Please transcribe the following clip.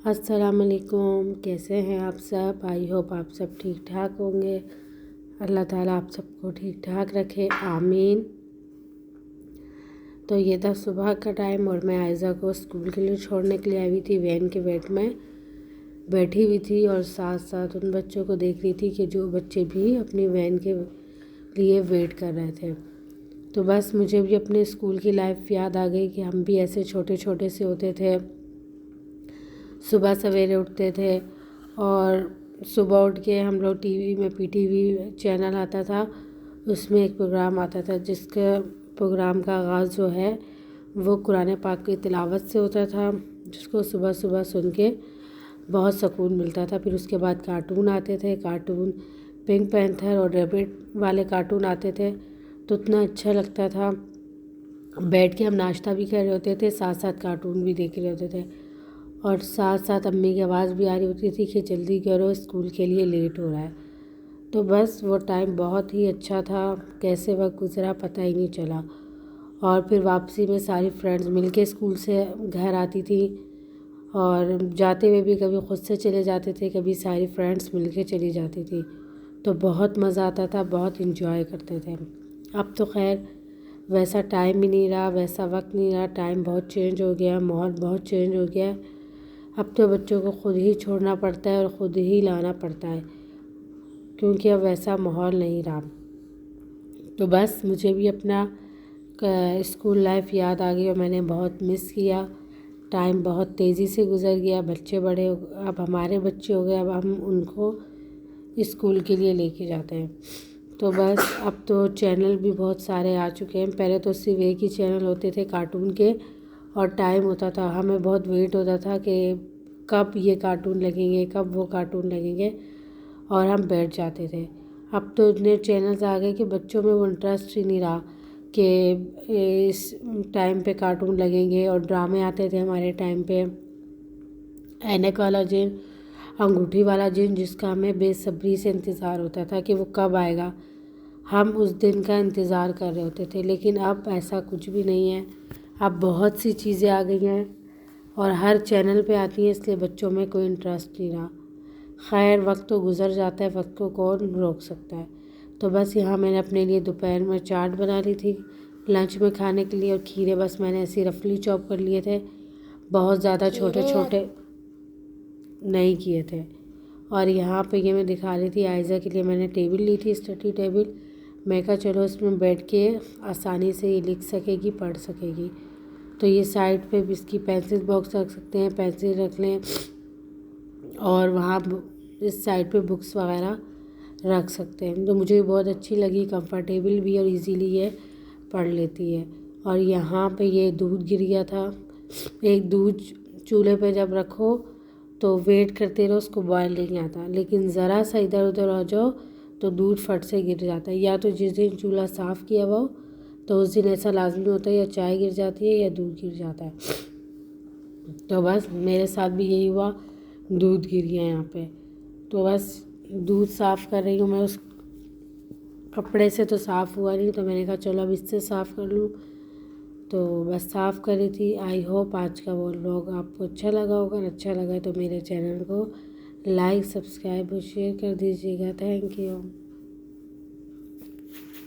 अस्सलाम वालेकुम। कैसे हैं आप सब? आई होप आप सब ठीक ठाक होंगे। अल्लाह ताला आप सबको ठीक ठाक रखे, आमीन। तो ये था सुबह का टाइम और मैं आयज़ा को स्कूल के लिए छोड़ने के लिए आई हुई थी। वैन के वेट में बैठी हुई थी और साथ साथ उन बच्चों को देख रही थी कि जो बच्चे भी अपनी वैन के लिए वेट कर रहे थे। तो बस मुझे भी अपने स्कूल की लाइफ याद आ गई कि हम भी ऐसे छोटे छोटे से होते थे। सुबह सवेरे उठते थे और सुबह उठ के हम लोग टीवी में पीटीवी चैनल आता था, उसमें एक प्रोग्राम आता था जिसका प्रोग्राम का आगाज़ जो है वो कुरान पाक की तिलावत से होता था, जिसको सुबह सुबह सुन के बहुत सुकून मिलता था। फिर उसके बाद कार्टून आते थे, कार्टून पिंक पैंथर और रैबिट वाले कार्टून आते थे, तो इतना अच्छा लगता था। बैठ के हम नाश्ता भी कर रहे होते थे, साथ साथ कार्टून भी देख रहे होते थे और साथ साथ अम्मी की आवाज़ भी आ रही होती थी कि जल्दी करो, स्कूल के लिए लेट हो रहा है। तो बस वो टाइम बहुत ही अच्छा था, कैसे वक्त गुजरा पता ही नहीं चला। और फिर वापसी में सारी फ्रेंड्स मिलके स्कूल से घर आती थी और जाते हुए भी कभी ख़ुद से चले जाते थे, कभी सारी फ्रेंड्स मिलके चली जाती थी। तो बहुत मज़ा आता था, बहुत इन्जॉय करते थे। अब तो खैर वैसा टाइम ही नहीं रहा, वैसा वक्त नहीं रहा, टाइम बहुत चेंज हो गया, माहौल बहुत चेंज हो गया। अब तो बच्चों को ख़ुद ही छोड़ना पड़ता है और ख़ुद ही लाना पड़ता है, क्योंकि अब वैसा माहौल नहीं रहा। तो बस मुझे भी अपना स्कूल लाइफ याद आ गई और मैंने बहुत मिस किया। टाइम बहुत तेज़ी से गुज़र गया, बच्चे बड़े अब हमारे बच्चे हो गए, अब हम उनको स्कूल के लिए लेके जाते हैं। तो बस अब तो चैनल भी बहुत सारे आ चुके हैं। पहले तो सिर्फ एक ही चैनल होते थे कार्टून के और टाइम होता था, हमें बहुत वेट होता था कि कब ये कार्टून लगेंगे, कब वो कार्टून लगेंगे, और हम बैठ जाते थे। अब तो इतने चैनल्स आ गए कि बच्चों में वो इंटरेस्ट ही नहीं रहा कि इस टाइम पे कार्टून लगेंगे। और ड्रामे आते थे हमारे टाइम पे, ऐनक वाला जिन, अंगूठी वाला जिन, जिसका हमें बेसब्री से इंतज़ार होता था कि वो कब आएगा। हम उस दिन का इंतज़ार कर रहे होते थे, लेकिन अब ऐसा कुछ भी नहीं है। अब बहुत सी चीज़ें आ गई हैं और हर चैनल पे आती हैं, इसलिए बच्चों में कोई इंटरेस्ट नहीं रहा। खैर वक्त तो गुज़र जाता है, वक्त को कौन रोक सकता है। तो बस यहाँ मैंने अपने लिए दोपहर में चाट बना ली थी लंच में खाने के लिए, और खीरे बस मैंने ऐसे रफली चॉप कर लिए थे, बहुत ज़्यादा छोटे छोटे नहीं किए थे। और यहाँ पे ये मैं दिखा रही थी, आयज़ा के लिए मैंने टेबल ली थी, स्टडी टेबल। मैं कहा चलो इसमें बैठ के आसानी से ये लिख सकेगी, पढ़ सकेगी। तो ये साइड पे भी इसकी पेंसिल बॉक्स रख सकते हैं, पेंसिल रख लें, और वहाँ इस साइड पे बुक्स वगैरह रख सकते हैं। तो मुझे बहुत अच्छी लगी, कंफर्टेबल भी और इजीली ये पढ़ लेती है। और यहाँ पे ये दूध गिर गया था। एक दूध चूल्हे पे जब रखो तो वेट करते रहो, उसको बॉयल नहीं आता, लेकिन ज़रा सा इधर उधर हो जाओ तो दूध फट से गिर जाता है। या तो जिस दिन चूल्हा साफ़ किया हुआ हो तो उस दिन ऐसा लाजमी होता है, या चाय गिर जाती है या दूध गिर जाता है। तो बस मेरे साथ भी यही हुआ, दूध गिर गया यहाँ पे। तो बस दूध साफ़ कर रही हूँ मैं, उस कपड़े से तो साफ़ हुआ नहीं, तो मैंने कहा चलो अब इससे साफ़ कर लूँ। तो बस साफ़ कर रही थी। आई होप आज का वो व्लॉग आपको अच्छा लगा होगा। अगर अच्छा लगा तो मेरे चैनल को लाइक, सब्सक्राइब और शेयर कर दीजिएगा। Thank you.